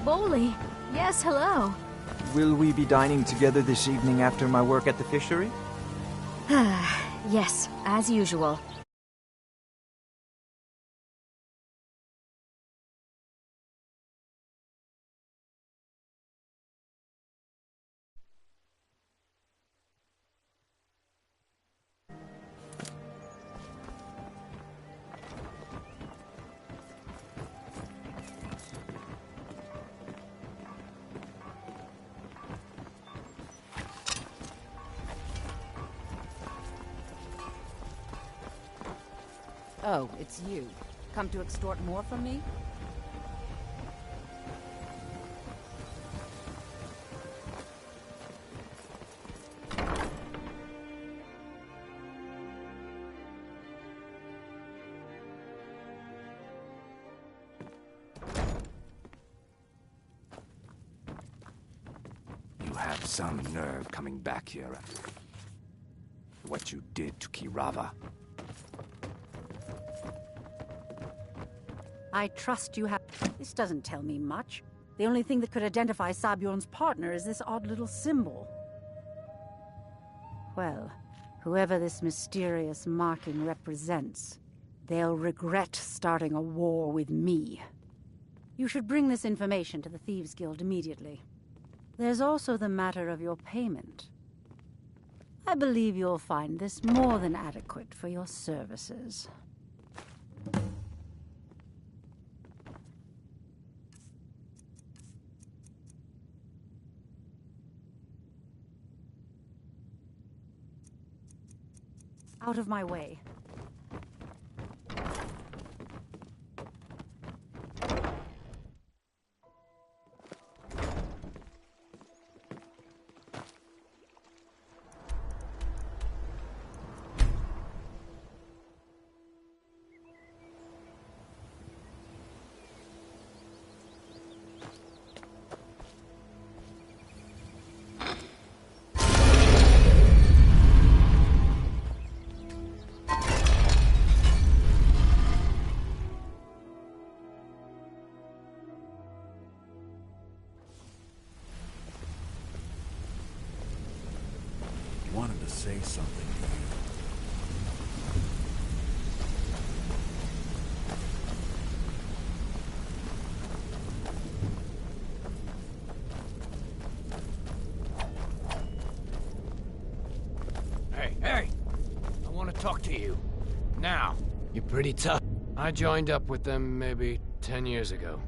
Bowley. Yes, hello. Will we be dining together this evening after my work at the fishery? Yes, as usual. Oh, it's you. Come to extort more from me? You have some nerve coming back here after what you did to Kirava. I trust you have... This doesn't tell me much. The only thing that could identify Sabjorn's partner is this odd little symbol. Well, whoever this mysterious marking represents, they'll regret starting a war with me. You should bring this information to the Thieves' Guild immediately. There's also the matter of your payment. I believe you'll find this more than adequate for your services. Out of my way. Wanted to say something to you. Hey! I want to talk to you. Now. You're pretty tough. I joined up with them maybe 10 years ago.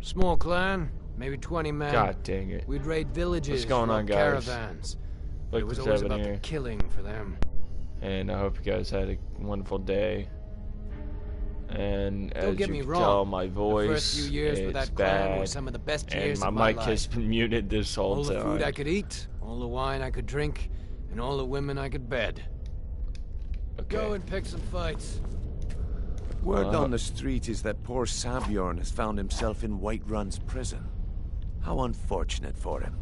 Small clan, maybe 20 men. God dang it. We'd raid villages, What's going on, guys? caravans. Like It was this always happened about here. the killing for them. And I hope you guys had a wonderful day. And Don't as get you me can wrong. tell, my The voice first few years with it's that clan were bad, some of the best and years my of my mic life. has been muted this whole All the time. food I could eat, all the wine I could drink, and all the women I could bed. Okay. Go and pick some fights. Word on the street is that poor Sabjorn has found himself in Whiterun's prison. How unfortunate for him.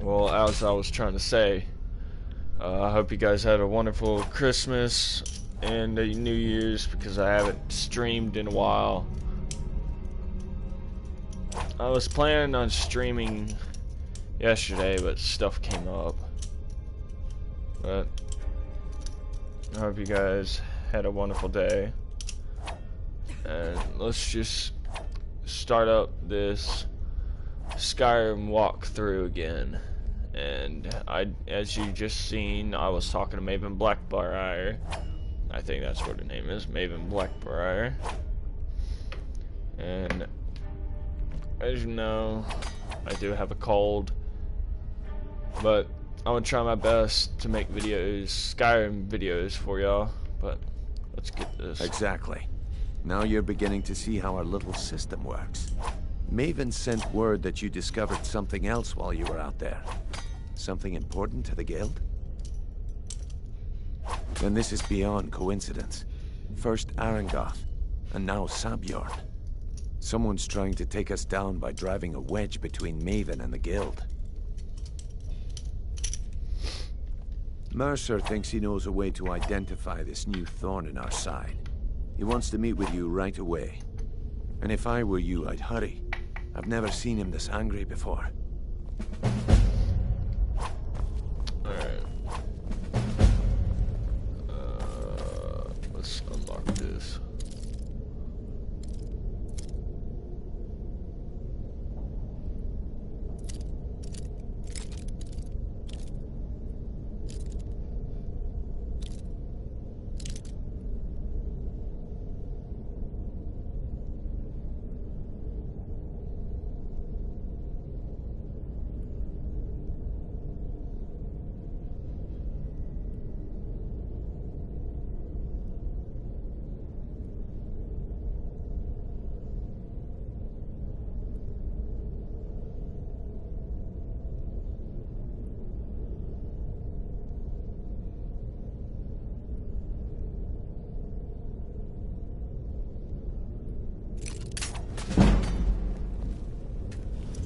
Well, as I was trying to say, I hope you guys had a wonderful Christmas and New Year's, because I haven't streamed in a while. I was planning on streaming yesterday, but stuff came up. But I hope you guys had a wonderful day. And let's just start up this Skyrim walkthrough again. And as you just seen, I was talking to Maven Blackbriar. I think that's what her name is, Maven Blackbriar. And as you know, I do have a cold, but I'm gonna try my best to make videos, Skyrim videos for y'all. But let's get this. Exactly. Now you're beginning to see how our little system works. Maven sent word that you discovered something else while you were out there. Something important to the guild? Then this is beyond coincidence. First Arangoth, and now Sabjorn. Someone's trying to take us down by driving a wedge between Maven and the guild. Mercer thinks he knows a way to identify this new thorn in our side. He wants to meet with you right away. And if I were you, I'd hurry. I've never seen him this angry before. Alright. Let's unlock this.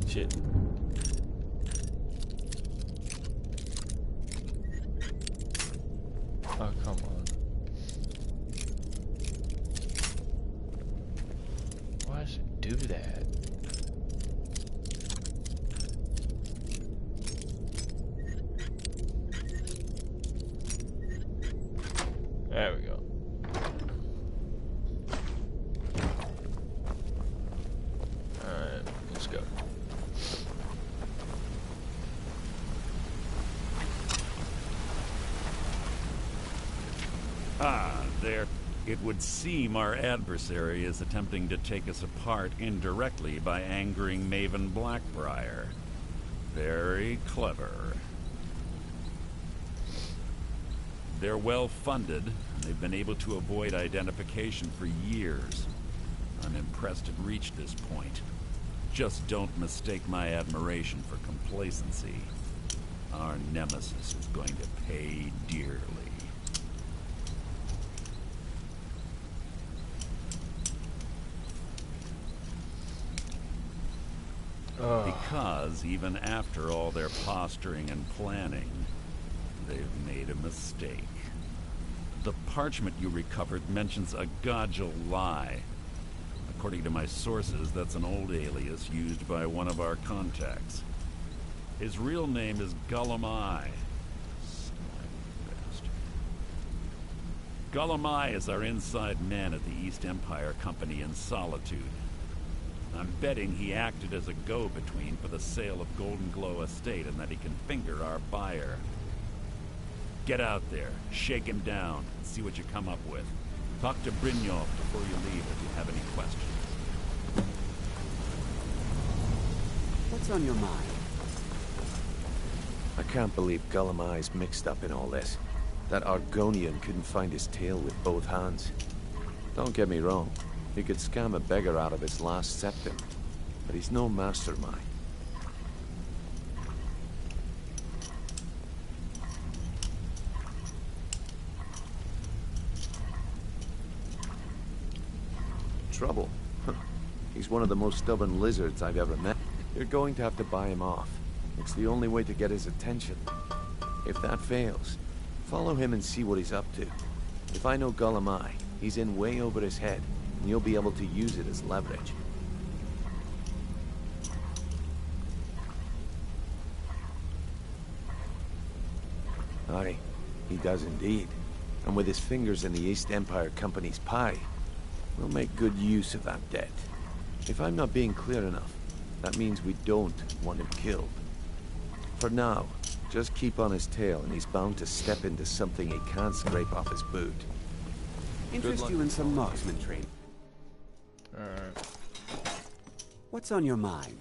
Shit. Oh, come on. Why does it do that? There we go. Alright, let's go. Ah, there. It would seem our adversary is attempting to take us apart indirectly by angering Maven Blackbriar. Very clever. They're well funded, and they've been able to avoid identification for years. I'm impressed it reached this point. Just don't mistake my admiration for complacency. Our nemesis is going to pay dearly. Because even after all their posturing and planning, they've made a mistake. The parchment you recovered mentions a Godgel lie. According to my sources, that's an old alias used by one of our contacts. His real name is Gullum Eye. Gullum Eye is our inside man at the East Empire Company in Solitude. I'm betting he acted as a go-between for the sale of Golden Glow Estate and that he can finger our buyer. Get out there, shake him down, and see what you come up with. Talk to Brynjolf before you leave if you have any questions. What's on your mind? I can't believe Gullum Eye's mixed up in all this. That Argonian couldn't find his tail with both hands. Don't get me wrong. He could scam a beggar out of his last septim, but he's no mastermind. Trouble? He's one of the most stubborn lizards I've ever met. You're going to have to buy him off. It's the only way to get his attention. If that fails, follow him and see what he's up to. If I know Gullum Eye, he's in way over his head, and you'll be able to use it as leverage. Aye, he does indeed. And with his fingers in the East Empire Company's pie, we'll make good use of that debt. If I'm not being clear enough, that means we don't want him killed. For now, just keep on his tail and he's bound to step into something he can't scrape off his boot. Interest you in some marksman training? Alright. What's on your mind?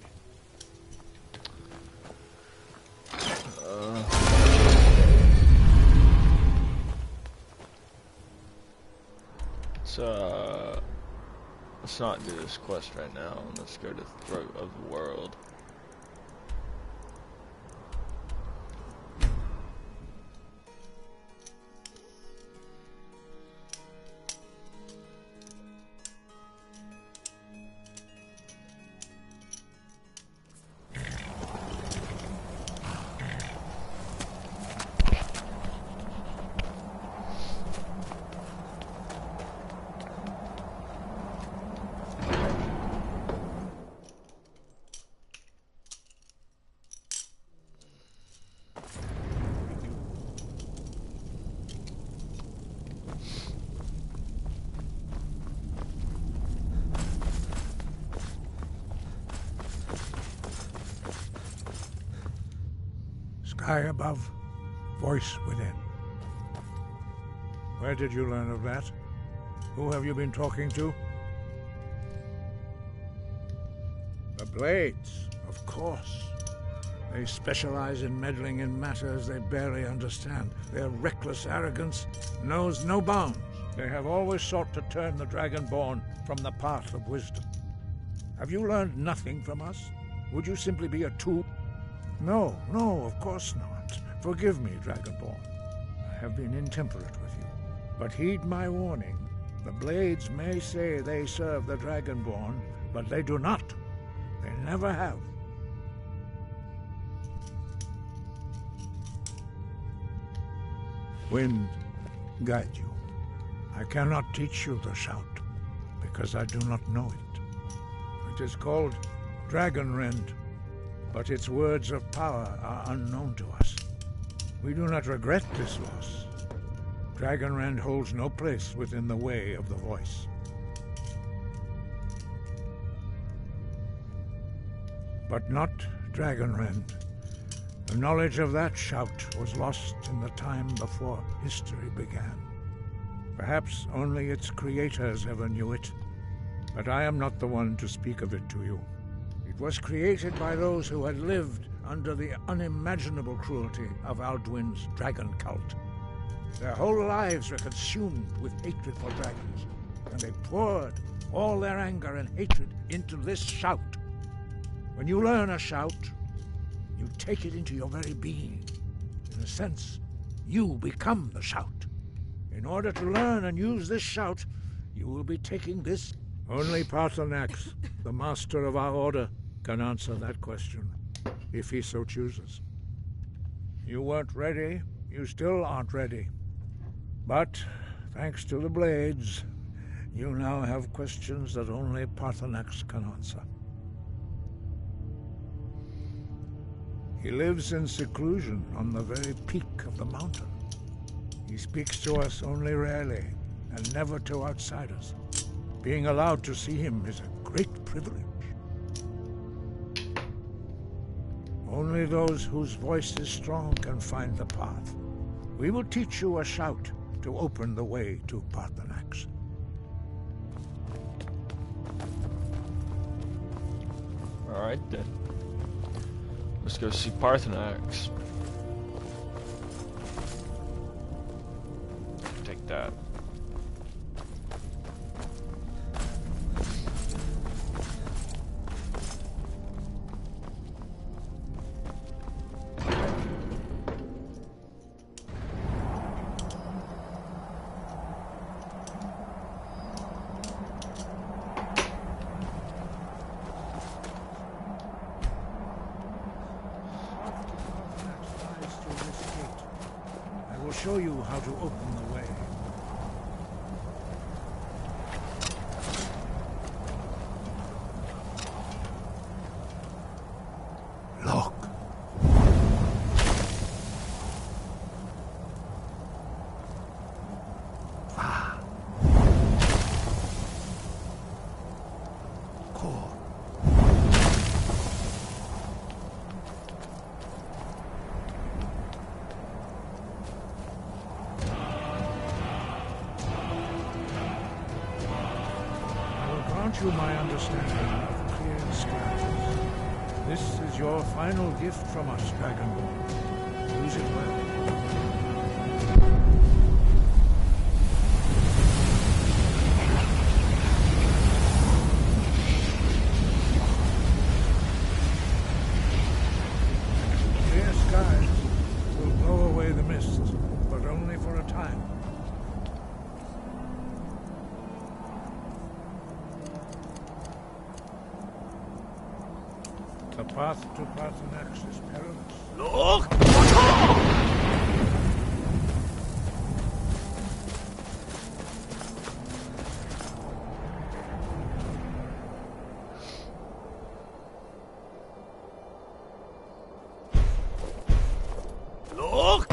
Let's not do this quest right now. Let's go to Throat of the World. Eye above, voice within. Where did you learn of that? Who have you been talking to? The Blades, of course. They specialize in meddling in matters they barely understand. Their reckless arrogance knows no bounds. They have always sought to turn the Dragonborn from the path of wisdom. Have you learned nothing from us? Would you simply be a tool? No, of course not. Forgive me, Dragonborn. I have been intemperate with you. But heed my warning. The Blades may say they serve the Dragonborn, but they do not. They never have. Wind, guide you. I cannot teach you the shout, because I do not know it. It is called Dragonrend, but its words of power are unknown to us. We do not regret this loss. Dragonrend holds no place within the way of the voice. But not Dragonrend. The knowledge of that shout was lost in the time before history began. Perhaps only its creators ever knew it, but I am not the one to speak of it to you. It was created by those who had lived under the unimaginable cruelty of Alduin's dragon cult. Their whole lives were consumed with hatred for dragons, and they poured all their anger and hatred into this shout. When you learn a shout, you take it into your very being. In a sense, you become the shout. In order to learn and use this shout, you will be taking this. Only Paarthurnax, the master of our order, can answer that question, if he so chooses. You weren't ready, you still aren't ready. But, thanks to the Blades, you now have questions that only Paarthurnax can answer. He lives in seclusion on the very peak of the mountain. He speaks to us only rarely, and never to outsiders. Being allowed to see him is a great privilege. Only those whose voice is strong can find the path. We will teach you a shout to open the way to Paarthurnax. Alright then. Let's go see Paarthurnax. Take that. Show you how to open the way. Look. Cool. You my understanding of clear skies. This is your final gift from us, Dragonborn. Use it well. Clear skies will blow away the mist, but only for a time. The path to Paarthurnax is perilous. Look! Look!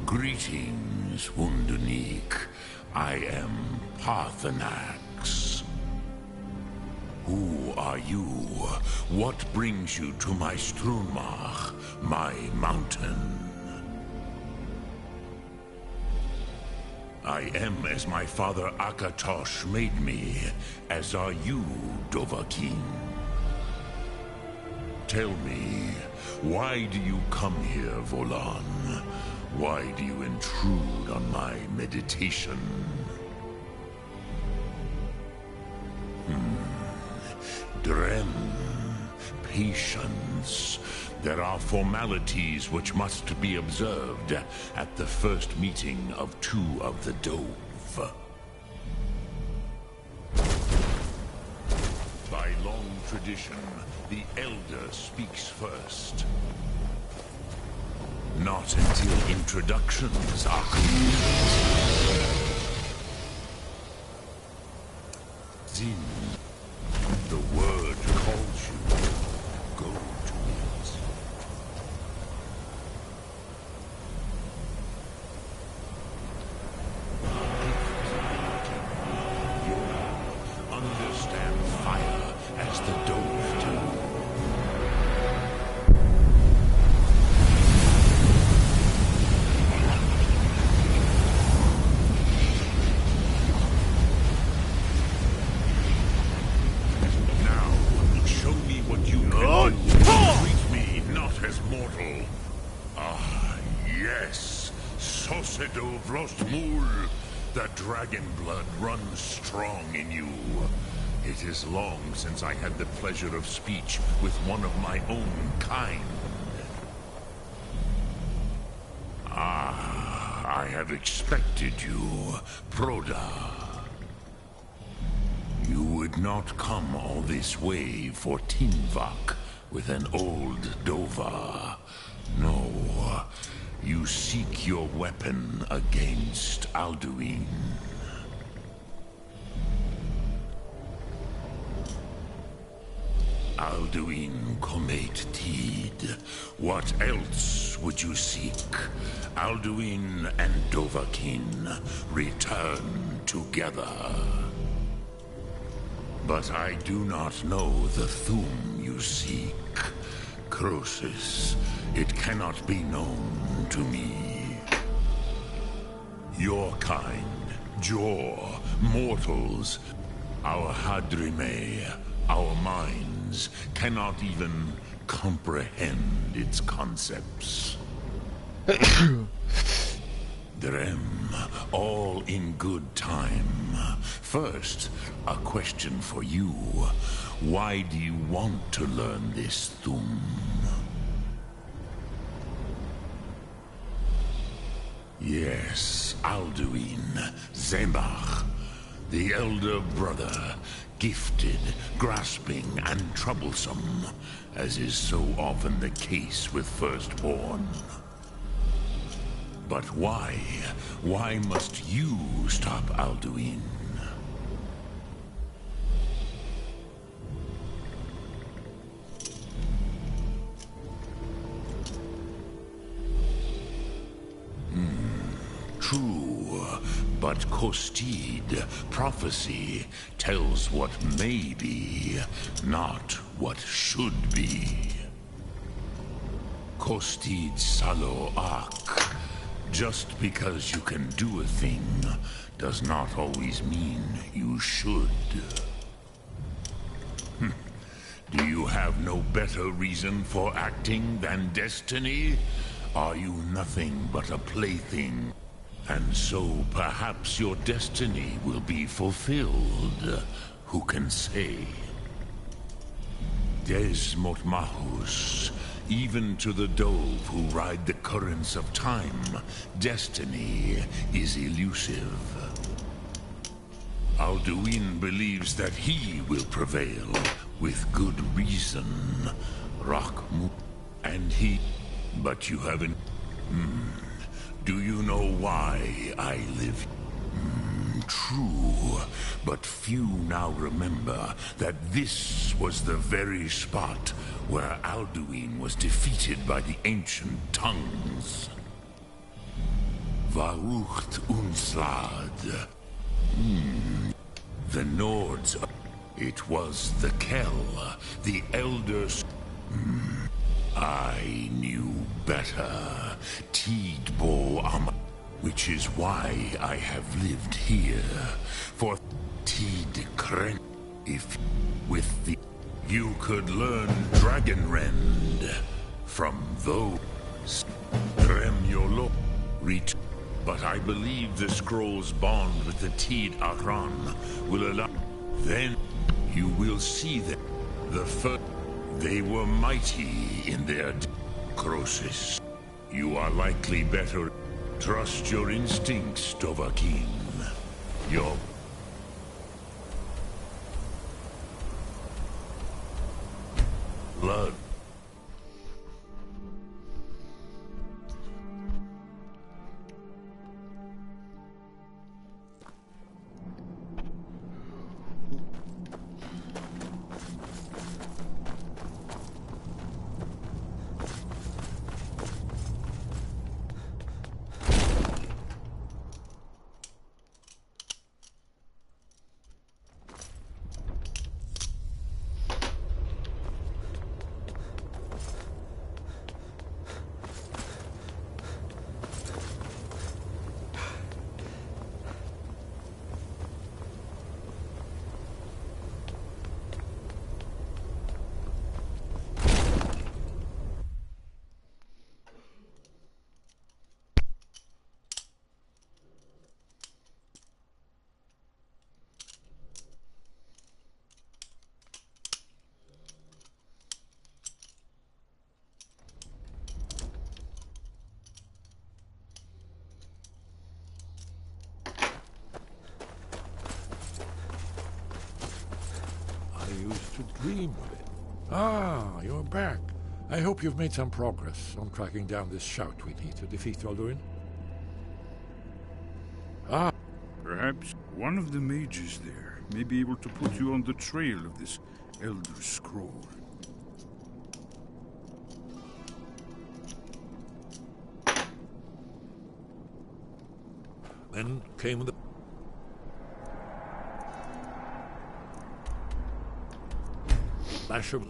Greetings, Wunderneek. I am Parthenax. Who are you? What brings you to my Strunmach, my mountain? I am as my father Akatosh made me, as are you, Dovahkiin. Tell me, why do you come here, Volan? Why do you intrude on my meditation? Drem, patience. There are formalities which must be observed at the first meeting of two of the Dove. By long tradition, the Elder speaks first. Not until introductions are complete. Zin, the word calls you. Go to it. You understand fire as the Dove do. The dragon blood runs strong in you. It is long since I had the pleasure of speech with one of my own kind. I have expected you, Proda. You would not come all this way for Tinvak with an old Dova. No. You seek your weapon against Alduin. Alduin Comate Teed. What else would you seek? Alduin and Dovahkiin return together. But I do not know the Thum you seek. Croesus, it cannot be known to me. Your kind, Jor, mortals, our Hadrime, our minds cannot even comprehend its concepts. Drem, all in good time. First, a question for you. Why do you want to learn this Thum? Yes, Alduin, Zemach, the elder brother, gifted, grasping, and troublesome, as is so often the case with Firstborn. But why? Why must you stop Alduin? True, but Kostid, prophecy, tells what may be, not what should be. Kostid Salo Ak. Just because you can do a thing does not always mean you should. Do you have no better reason for acting than destiny? Are you nothing but a plaything? And so perhaps your destiny will be fulfilled. Who can say? Des Motmahus. Even to the dove who ride the currents of time, destiny is elusive. Alduin believes that he will prevail, with good reason. Rakmu, and he... But you haven't... Do you know why I live? True, but few now remember that this was the very spot where Alduin was defeated by the ancient tongues. Varucht Unslad. The Nords. It was the Kell, the elders. I knew better. Tidbo Am. Which is why I have lived here. For Tid Kren. If with the... You could learn Dragonrend from those. Dremyolo. But I believe the scroll's bond with the Tid Aran will allow... Then you will see them. The first... They were mighty in their... Croesus. You are likely better... Trust your instincts, Dovahkiin. Your... blood. Used to dream of it. Ah, you're back. I hope you've made some progress on tracking down this shout we need to defeat Alduin. Ah. Perhaps one of the mages there may be able to put you on the trail of this Elder Scroll. Then came the... flash of...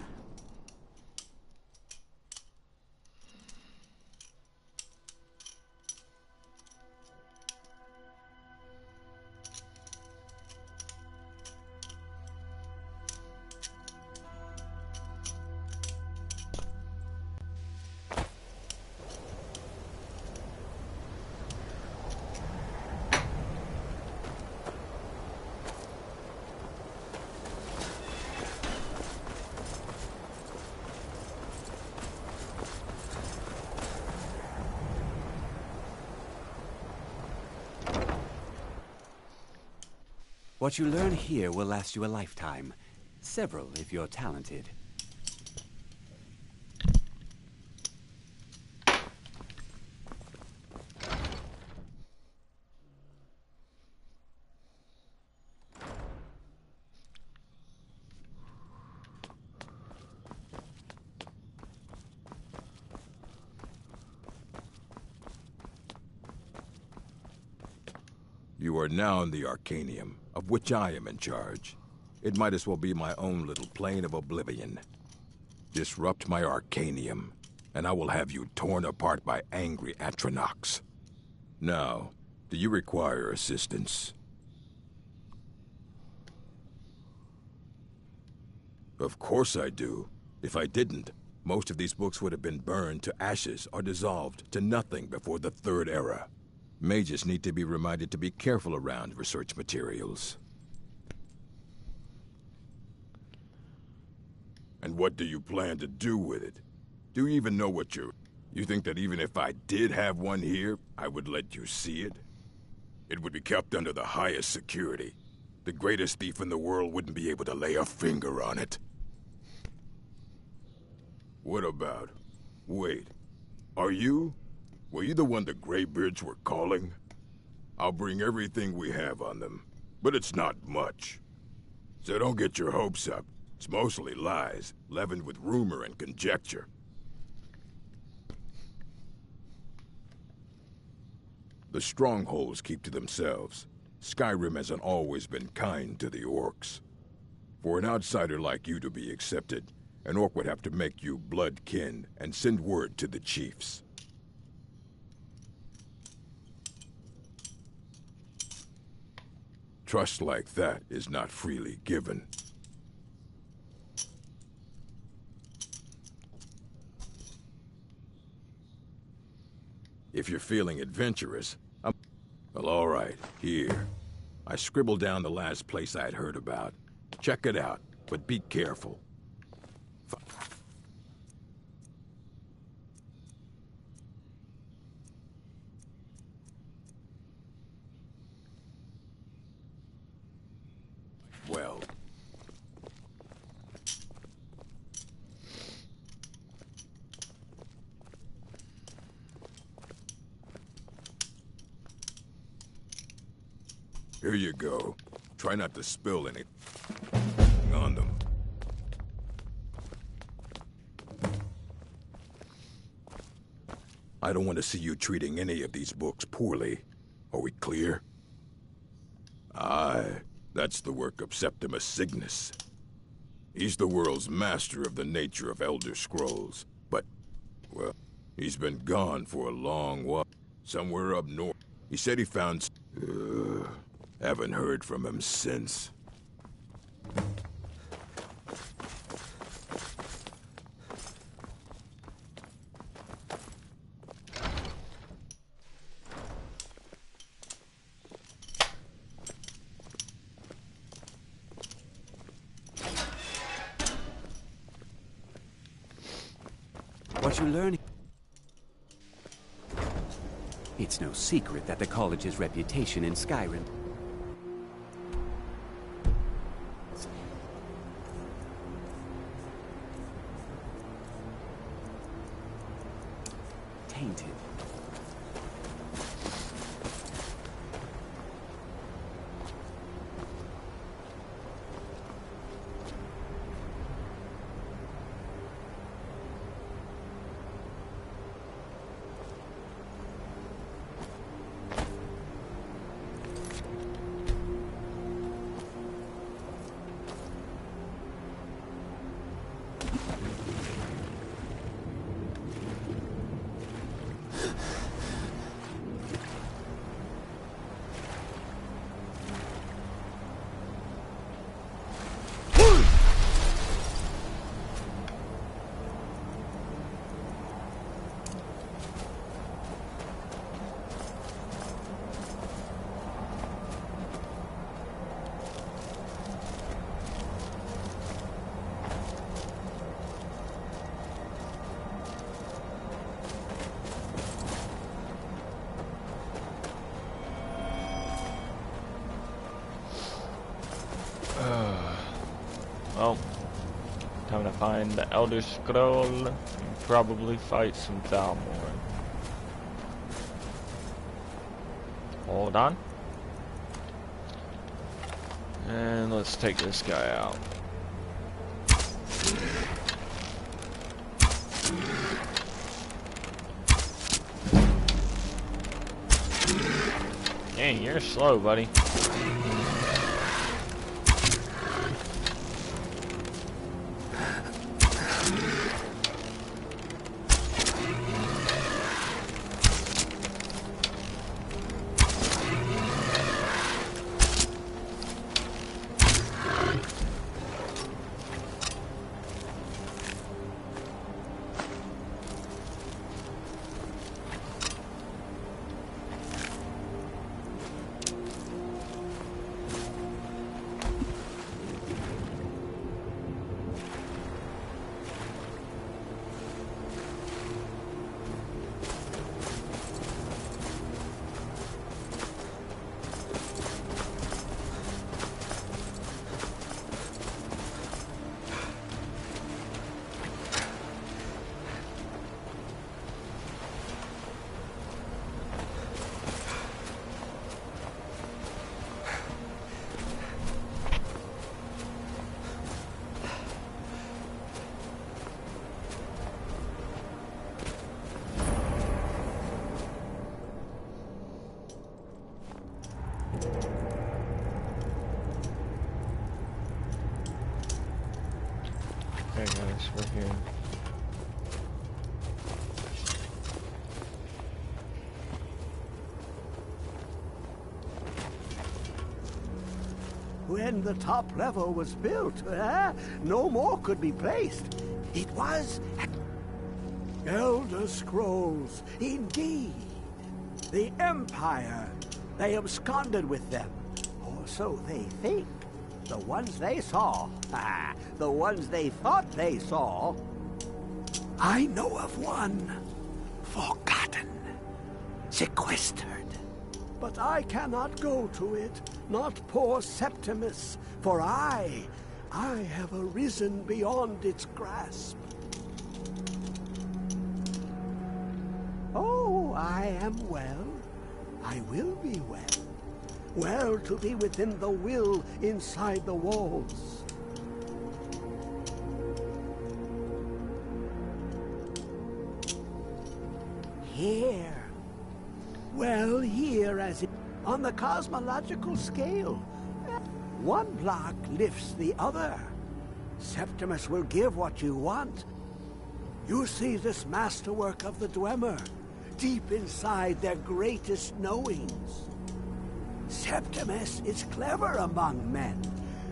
What you learn here will last you a lifetime. Several, if you're talented. You are now in the Arcanium, of which I am in charge. It might as well be my own little plane of oblivion. Disrupt my Arcanium, and I will have you torn apart by angry Atronachs. Now, do you require assistance? Of course I do. If I didn't, most of these books would have been burned to ashes or dissolved to nothing before the Third Era. Mages need to be reminded to be careful around research materials. And what do you plan to do with it? Do you even know what you're... You think that even if I did have one here, I would let you see it? It would be kept under the highest security. The greatest thief in the world wouldn't be able to lay a finger on it. What about... Wait. Are you... Were you the one the Greybeards were calling? I'll bring everything we have on them, but it's not much. So don't get your hopes up. It's mostly lies, leavened with rumor and conjecture. The strongholds keep to themselves. Skyrim hasn't always been kind to the orcs. For an outsider like you to be accepted, an orc would have to make you blood kin and send word to the chiefs. Trust like that is not freely given. If you're feeling adventurous, well, all right, here. I scribbled down the last place I'd heard about. Check it out, but be careful. Well... Here you go. Try not to spill anything on them. I don't want to see you treating any of these books poorly. Are we clear? Aye, that's the work of Septimus Cygnus. He's the world's master of the nature of Elder Scrolls. But, well, he's been gone for a long while. Somewhere up north. He said he found... haven't heard from him since. What you learn... It's no secret that the college's reputation in Skyrim... Well, time to find the Elder Scroll and probably fight some Thalmor. Hold on. And let's take this guy out. Dang, you're slow, buddy. Okay guys, we're here. When the top level was built, no more could be placed. It was Elder Scrolls, indeed. The Empire, they absconded with them. Or so they think. The ones they saw, the ones they thought they saw. I know of one, forgotten, sequestered. But I cannot go to it, not poor Septimus, for I have arisen beyond its grasp. Oh, I am well. I will be well. Well to be within the will inside the walls. Here. Well, here as it, on the cosmological scale. One block lifts the other. Septimus will give what you want. You see this masterwork of the Dwemer, deep inside their greatest knowings. Septimus is clever among men,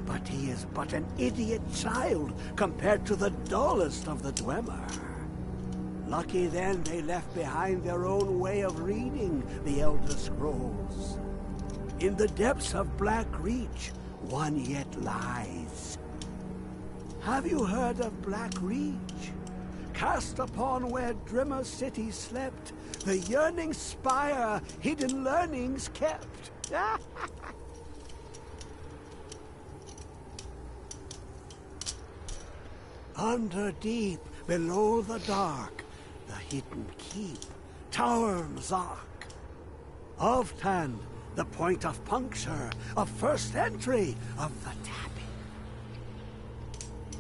but he is but an idiot child compared to the dullest of the Dwemer. Lucky then they left behind their own way of reading the Elder Scrolls. In the depths of Black Reach, one yet lies. Have you heard of Black Reach? Cast upon where Drimmer City slept, the yearning spire hidden learnings kept. Under deep, below the dark, the hidden keep, Tower Mzark. Oftan, the point of puncture, of first entry, of the tapping.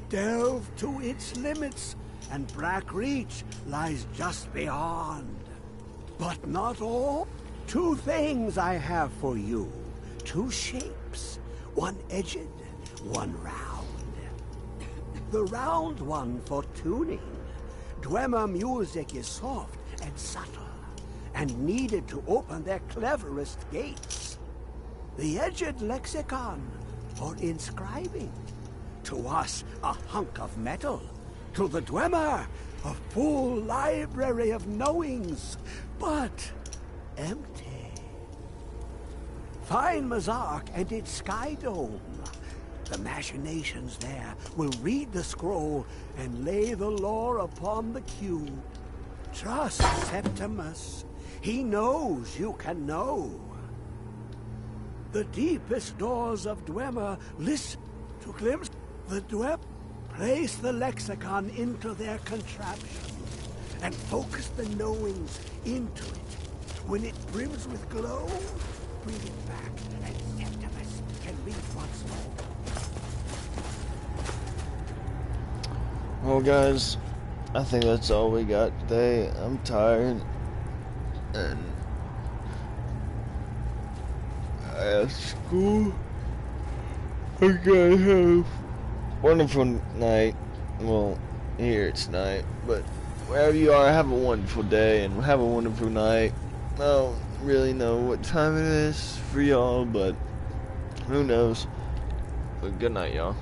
Delve to its limits, and Black Reach lies just beyond. But not all. 2 things I have for you. 2 shapes. One edged, one round. The round one for tuning. Dwemer music is soft and subtle, and needed to open their cleverest gates. The edged lexicon for inscribing. To us, a hunk of metal. To the Dwemer, a full library of knowings, but empty. Find Mzark and its sky dome. The machinations there will read the scroll and lay the lore upon the cube. Trust Septimus. He knows you can know. The deepest doors of Dwemer listen to glimpse the Dweb. Place the lexicon into their contraption and focus the knowings into it. When it brims with glow, bring it back and Septimus can read once more. Well, guys, I think that's all we got today. I'm tired, and I have school. I gotta have a wonderful night. Well, here it's night, but wherever you are, have a wonderful day and have a wonderful night. I don't really know what time it is for y'all, but who knows. But good night, y'all.